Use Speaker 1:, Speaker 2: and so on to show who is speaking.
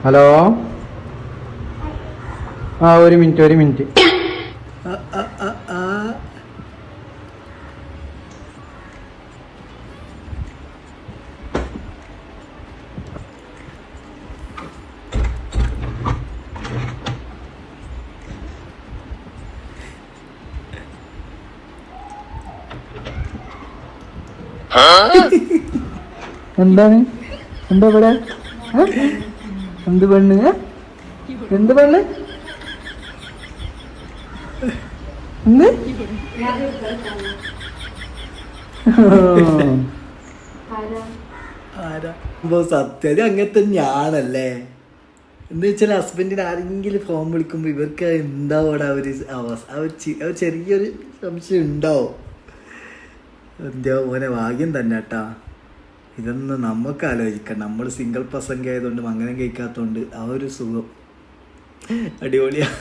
Speaker 1: Hello, ആ ഒരു minute. എന്താണ്? എന്താ ഇവിടെ? എന്ത് പെണ്ണ്? എന്ത് പെണ്ണ്? എന്ത്?
Speaker 2: സത്യം അങ്ങനെ തന്നെയാണല്ലേ. എന്താ വെച്ചാൽ ഹസ്ബൻഡിന് ആരെങ്കിലും ഫോൺ വിളിക്കുമ്പോൾ ഇവർക്ക് എന്താവോടെ അവർ ചെറിയൊരു സംശയം ഉണ്ടാവും. എന്താ മോനെ ഭാഗ്യം തന്നെ കേട്ടാ. ഇതൊന്നും നമുക്ക് ആലോചിക്കാം. നമ്മൾ സിംഗിൾ പ്രസംഗം ആയതുകൊണ്ടും അങ്ങനെ കഴിക്കാത്തതുകൊണ്ട് ആ ഒരു സുഖം അടിപൊളിയാണ്.